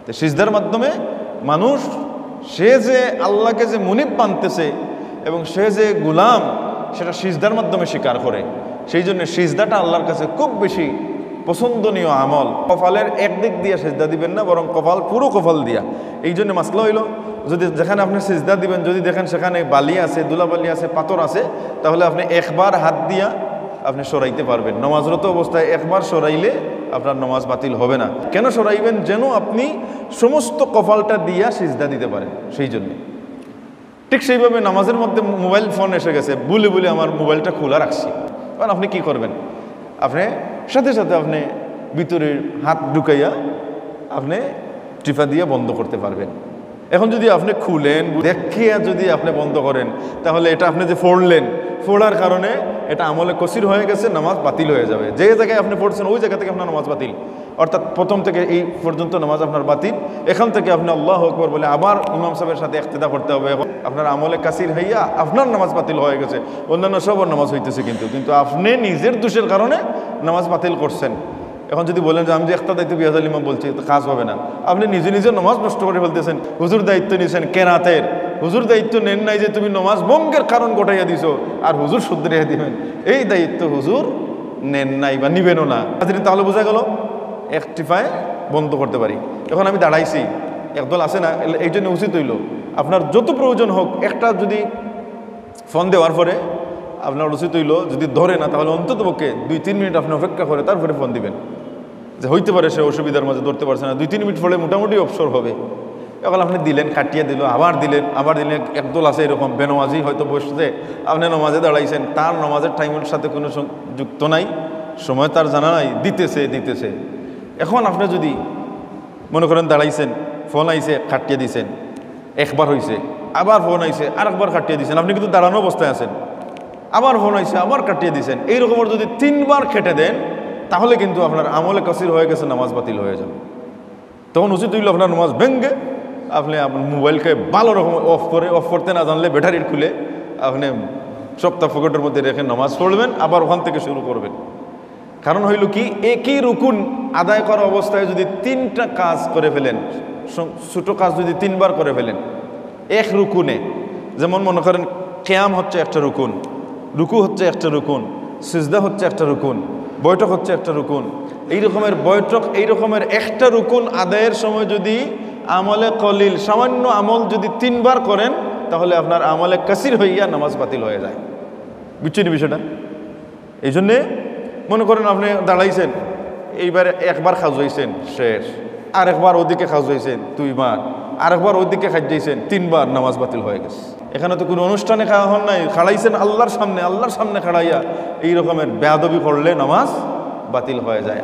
তো সিজদার মাধ্যমে মানুষ সে যে আল্লাহকে যে মুনিব মানতেছে এবং সে যে গোলাম সেটা সিজদার মাধ্যমে স্বীকার করে। সেই জন্য সিজদাটা আল্লাহর কাছে খুব বেশি পছন্দনীয় আমল। কপালের একদিক দিয়ে সিজদা দিবেন না, বরং কপাল পুরো কপাল দিয়া। এই জন্য মাসলা হইল, যদি যেখানে আপনি সিজদা দিবেন যদি দেখেন সেখানে বালি আছে, ধুলাবালি আছে, পাথর আছে, তাহলে আপনি একবার হাত দিয়া আপনি সরাইতে পারবেন। নমাজরত অবস্থায় একবার সরাইলে আপনার নমাজ বাতিল হবে না। কেন সরাইবেন? যেন আপনি সমস্ত কপালটা দিয়া সিজদা দিতে পারেন, সেই জন্য। ঠিক সেইভাবে নামাজের মধ্যে মোবাইল ফোন এসে গেছে, বলে বলে আমার মোবাইলটা খোলা রাখছি, কারণ আপনি কি করবেন? আপনি সাথে সাথে আপনি ভিতরের হাত ঢুকাইয়া আপনি টিপা দিয়ে বন্ধ করতে পারবেন। এখন যদি আপনি খুলেন দেখিয়া যদি আপনি বন্ধ করেন, তাহলে এটা আপনি যে ফোড়ার কারণে এটা আমলে কসির হয়ে গেছে, নামাজ বাতিল হয়ে যাবে। যে জায়গায় আপনি পড়ছেন ওই জায়গা থেকে আপনার নামাজ বাতিল, অর্থাৎ প্রথম থেকে এই পর্যন্ত নামাজ আপনার বাতিল। এখান থেকে আপনি আল্লাহু আকবার বলে আবার ইমাম সাহেবের সাথে ইক্তেদা করতে হবে। এখন আপনার আমলে কাসির হইয়া আপনার নামাজ বাতিল হয়ে গেছে, অন্যান্য সবার নামাজ হইতেছে, কিন্তু আপনি নিজের দোষের কারণে নামাজ বাতিল করছেন। এখন যদি বলেন যে আমি যে একটা দায়িত্ব বিয়াজ আল ইমাম বলছি, তো কাজ হবে না। আপনি নিজে নিজের নামাজ নষ্ট করে ফেলতেছেন। হুজুর দায়িত্ব নিয়েছেন কেরাতের, হুজুর দায়িত্ব নেন নাই যে তুমি নামাজ ভঙ্গের কারণ ঘটাইয়া দিছো আর হুজুর শুধরাইয়া দিবেন, এই দায়িত্ব হুজুর নেন নাই বা নিবেনও না। তাহলে বোঝা গেল একটিফায় বন্ধ করতে পারি। এখন আমি দাঁড়াইছি, একদল আছে না, এই জন্য উচিত হইল আপনার যত প্রয়োজন হোক, একটা যদি ফোন দেওয়ার পরে আপনার উচিত হইল যদি ধরে না, তাহলে অন্তত পক্ষে 2-3 মিনিট আপনি অপেক্ষা করে তারপরে ফোন দিবেন। যে হইতে পারে সে অসুবিধার মাঝে ধরতে পারছে না, 2-3 মিনিট পরে মোটামুটি অবসর হবে। এখন আপনি দিলেন, কাটিয়ে দিল, আবার দিলেন। একদল আছে এরকম বেনমাজি, হয়তো বসতে আপনি নমাজে দাঁড়াইছেন, তার নমাজের টাইমের সাথে কোনো যুক্ত নাই, সময় তার জানা নাই, দিতেছে। এখন আপনি যদি মনে করেন দাঁড়াইছেন, ফোন আইছে, কাটিয়ে দিয়েছেন, একবার হয়েছে, আবার ফোন আইছে, আরেকবার কাটিয়ে দিয়েছেন, আপনি কিন্তু দাঁড়ানো অবস্থায় আছেন, আবার ফোন আইছে, আবার কাটিয়ে দিয়েছেন, এইরকমের যদি 3 বার খেটে দেন, তাহলে কিন্তু আপনার আমলে কাসির হয়ে গেছে, নামাজ বাতিল হয়ে যাবে। তখন উচিত হইল আপনার নামাজ ভেঙ্গে আপনি আপনার মোবাইলকে ভালো রকম অফ করতে না জানলে ব্যাটারি খুলে আপনি সপ্তাহ পকেটের মধ্যে রেখে নামাজ পড়বেন, আবার ওখান থেকে শুরু করবেন। কারণ হইল কি, একই রুকুন আদায় করা অবস্থায় যদি 3টা কাজ করে ফেলেন, ছোটো কাজ যদি 3 বার করে ফেলেন এক রুকুনে, যেমন মনে করেন কিয়াম হচ্ছে একটা রুকুন, রুকু হচ্ছে একটা রুকুন, সিজদা হচ্ছে একটা রুকুন, বৈঠক হচ্ছে একটা রুকুন, এই রকমের একটা রুকুন আদায়ের সময় যদি আমলে কলিল সামান্য আমল যদি 3 বার করেন, তাহলে আপনার আমলে কাসির হইয়া নামাজ বাতিল হয়ে যায়। বুঝছেন বিষয়টা? এই জন্যে মনে করেন আপনি দাঁড়াইছেন, এইবারে একবার খাজুইছেন, শেষ। আর একবার ওদিকে খাজুইছেন 2 বার, আরেকবার ওইদিকে খাইছেন 3 বার, নামাজ বাতিল হয়ে গেছে। এখানে তো কোনো অনুষ্ঠানে খাওয়া হন নাই, খাড়াইছেন আল্লাহর সামনে খাড়াইয়া এই রকমের বেয়াদবি করলে নামাজ বাতিল হয়ে যায়।